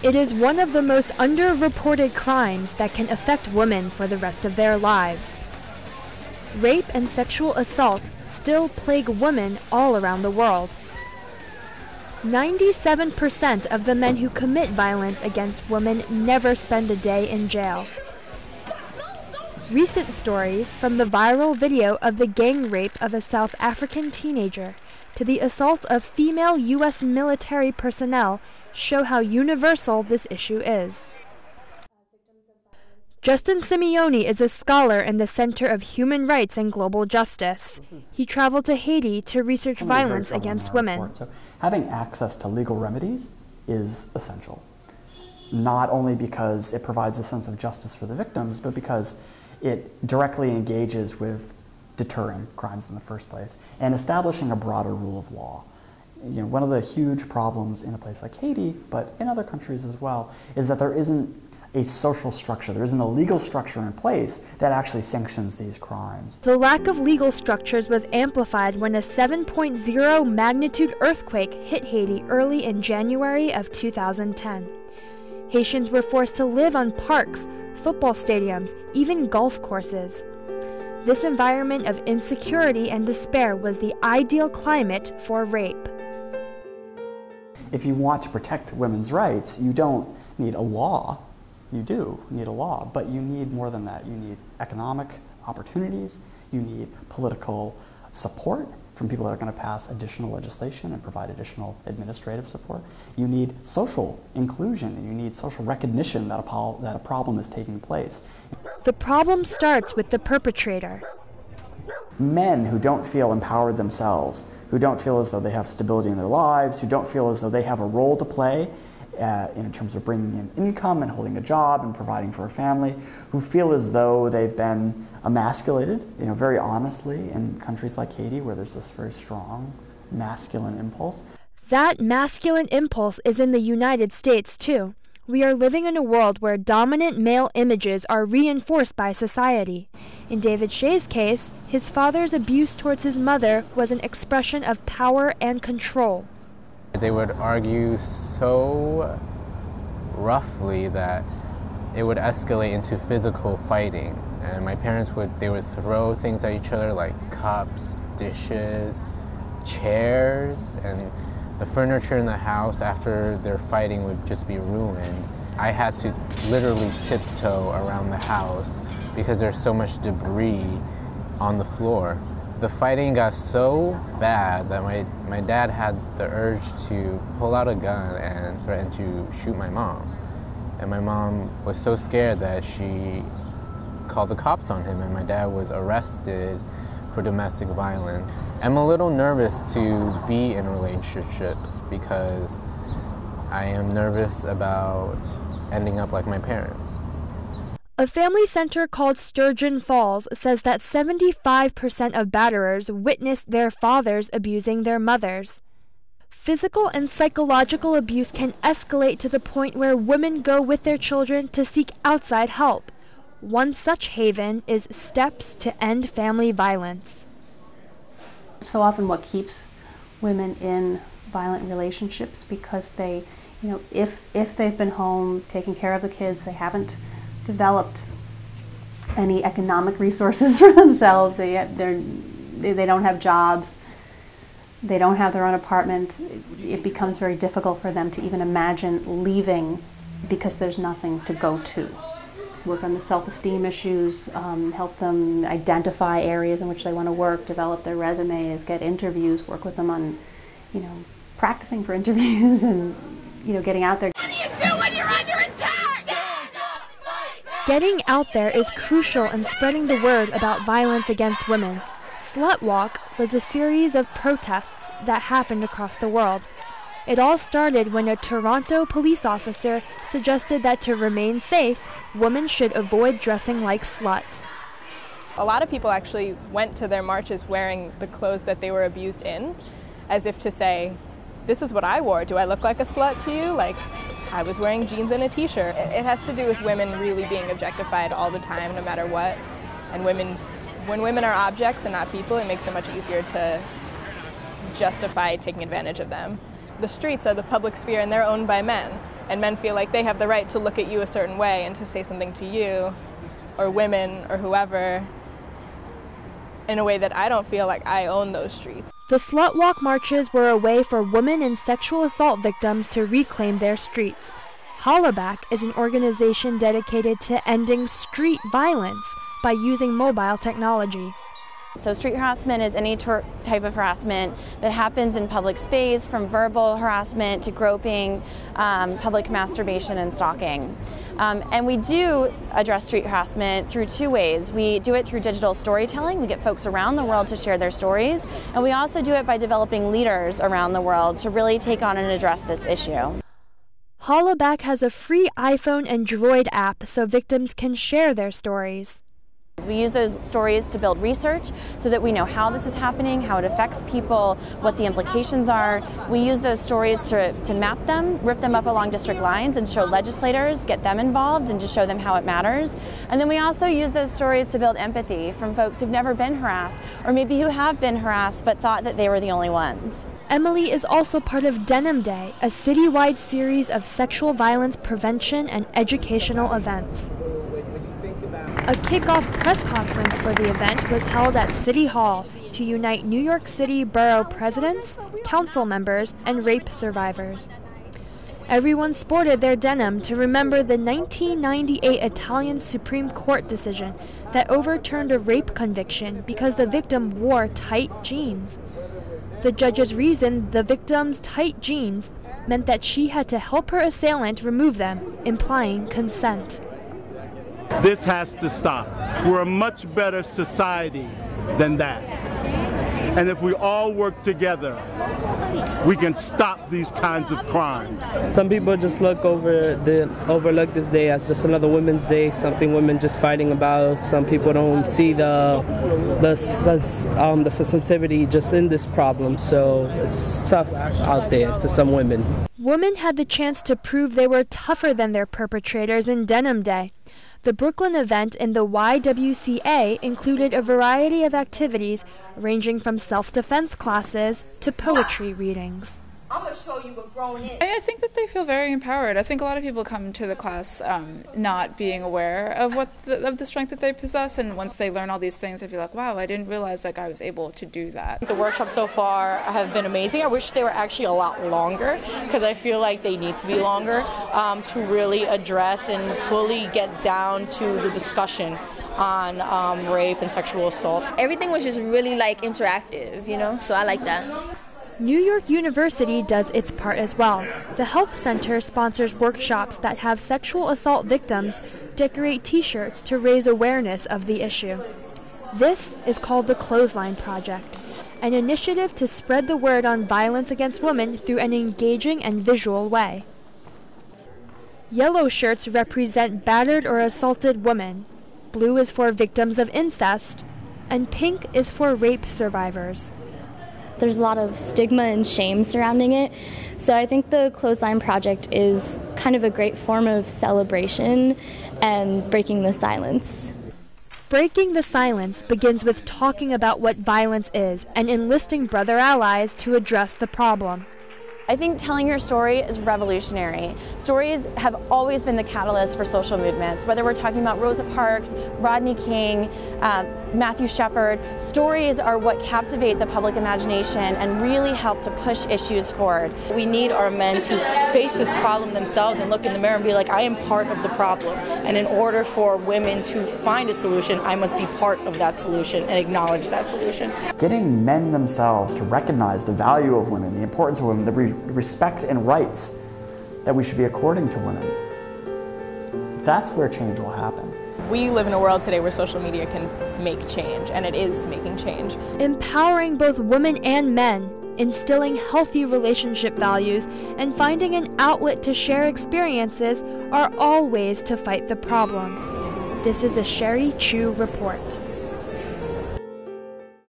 It is one of the most underreported crimes that can affect women for the rest of their lives. Rape and sexual assault still plague women all around the world. 97% of the men who commit violence against women never spend a day in jail. Recent stories, from the viral video of the gang rape of a South African teenager to the assault of female U.S. military personnel, show how universal this issue is. Justin Simeone is a scholar in the Center of Human Rights and Global Justice. He traveled to Haiti to research violence against women. So having access to legal remedies is essential, not only because it provides a sense of justice for the victims, but because it directly engages with deterring crimes in the first place and establishing a broader rule of law. You know, one of the huge problems in a place like Haiti, but in other countries as well, is that there isn't a social structure, there isn't a legal structure in place that actually sanctions these crimes. The lack of legal structures was amplified when a 7.0 magnitude earthquake hit Haiti early in January of 2010. Haitians were forced to live on parks, football stadiums, even golf courses. This environment of insecurity and despair was the ideal climate for rape. If you want to protect women's rights, you don't need a law. You do need a law, but you need more than that. You need economic opportunities, you need political support from people that are going to pass additional legislation and provide additional administrative support. You need social inclusion, and you need social recognition that a problem is taking place. The problem starts with the perpetrator. Men who don't feel empowered themselves, who don't feel as though they have stability in their lives, who don't feel as though they have a role to play in terms of bringing in income and holding a job and providing for a family, who feel as though they've been emasculated, very honestly, in countries like Haiti where there's this very strong masculine impulse. That masculine impulse is in the United States too. We are living in a world where dominant male images are reinforced by society. In David Shea's case, his father's abuse towards his mother was an expression of power and control. They would argue so roughly that it would escalate into physical fighting. And my parents would throw things at each other like cups, dishes, chairs, and the furniture in the house after their fighting would just be ruined. I had to literally tiptoe around the house because there's so much debris on the floor. The fighting got so bad that my dad had the urge to pull out a gun and threaten to shoot my mom. And my mom was so scared that she called the cops on him, and my dad was arrested for domestic violence. I'm a little nervous to be in relationships because I am nervous about ending up like my parents. A family center called Sturgeon Falls says that 75% of batterers witnessed their fathers abusing their mothers. Physical and psychological abuse can escalate to the point where women go with their children to seek outside help. One such haven is Steps to End Family Violence. So often what keeps women in violent relationships, because they, if they've been home taking care of the kids, they haven't developed any economic resources for themselves, they don't have jobs, they don't have their own apartment, it becomes very difficult for them to even imagine leaving because there's nothing to go to. Work on the self-esteem issues, help them identify areas in which they want to work, develop their resumes, get interviews, work with them on, practicing for interviews and, getting out there. What do you do when you're under attack? Getting out there is crucial in spreading the word about violence against women. Slutwalk was a series of protests that happened across the world. It all started when a Toronto police officer suggested that to remain safe, women should avoid dressing like sluts. A lot of people actually went to their marches wearing the clothes that they were abused in, as if to say, this is what I wore. Do I look like a slut to you? Like, I was wearing jeans and a t-shirt. It has to do with women really being objectified all the time, no matter what. And when women are objects and not people, it makes it much easier to justify taking advantage of them. The streets are the public sphere and they're owned by men, and men feel like they have the right to look at you a certain way and to say something to you, or women, or whoever, in a way that I don't feel like I own those streets. The Slutwalk marches were a way for women and sexual assault victims to reclaim their streets. Hollaback is an organization dedicated to ending street violence by using mobile technology. So street harassment is any type of harassment that happens in public space, from verbal harassment to groping, public masturbation and stalking. And we do address street harassment through two ways. We do it through digital storytelling. We get folks around the world to share their stories. And we also do it by developing leaders around the world to really take on and address this issue. Hollaback has a free iPhone and Droid app so victims can share their stories. We use those stories to build research so that we know how this is happening, how it affects people, what the implications are. We use those stories to map them, rip them up along district lines and show legislators, get them involved and to show them how it matters. And then we also use those stories to build empathy from folks who've never been harassed, or maybe who have been harassed but thought that they were the only ones. Emily is also part of Denim Day, a citywide series of sexual violence prevention and educational events. A kickoff press conference for the event was held at City Hall to unite New York City borough presidents, council members, and rape survivors. Everyone sported their denim to remember the 1998 Italian Supreme Court decision that overturned a rape conviction because the victim wore tight jeans. The judges reasoned the victim's tight jeans meant that she had to help her assailant remove them, implying consent. This has to stop. We're a much better society than that. And if we all work together, we can stop these kinds of crimes. Some people just overlook this day as just another Women's Day, something women just fighting about. Some people don't see the sensitivity just in this problem, so it's tough out there for some women. Women had the chance to prove they were tougher than their perpetrators in Denim Day. The Brooklyn event in the YWCA included a variety of activities ranging from self-defense classes to poetry readings. I'm going to show you what grown is. I think that they feel very empowered. I think a lot of people come to the class not being aware of of the strength that they possess, and once they learn all these things, they feel like, wow, I didn't realize like I was able to do that. The workshops so far have been amazing. I wish they were actually a lot longer, because I feel like they need to be longer to really address and fully get down to the discussion on rape and sexual assault. Everything was just really like interactive, you know, so I like that. New York University does its part as well. The Health Center sponsors workshops that have sexual assault victims decorate T-shirts to raise awareness of the issue. This is called the Clothesline Project, an initiative to spread the word on violence against women through an engaging and visual way. Yellow shirts represent battered or assaulted women, blue is for victims of incest, and pink is for rape survivors. There's a lot of stigma and shame surrounding it, so I think the Clothesline Project is kind of a great form of celebration and breaking the silence. Breaking the silence begins with talking about what violence is and enlisting brother allies to address the problem. I think telling your story is revolutionary. Stories have always been the catalyst for social movements, whether we're talking about Rosa Parks, Rodney King, Matthew Shepard. Stories are what captivate the public imagination and really help to push issues forward. We need our men to face this problem themselves and look in the mirror and be like, I am part of the problem. And in order for women to find a solution, I must be part of that solution and acknowledge that solution. Getting men themselves to recognize the value of women, the importance of women, the respect and rights that we should be according to women, that's where change will happen. We live in a world today where social media can make change, and it is making change. Empowering both women and men, instilling healthy relationship values, and finding an outlet to share experiences are all ways to fight the problem. This is a Sheri Chiu report.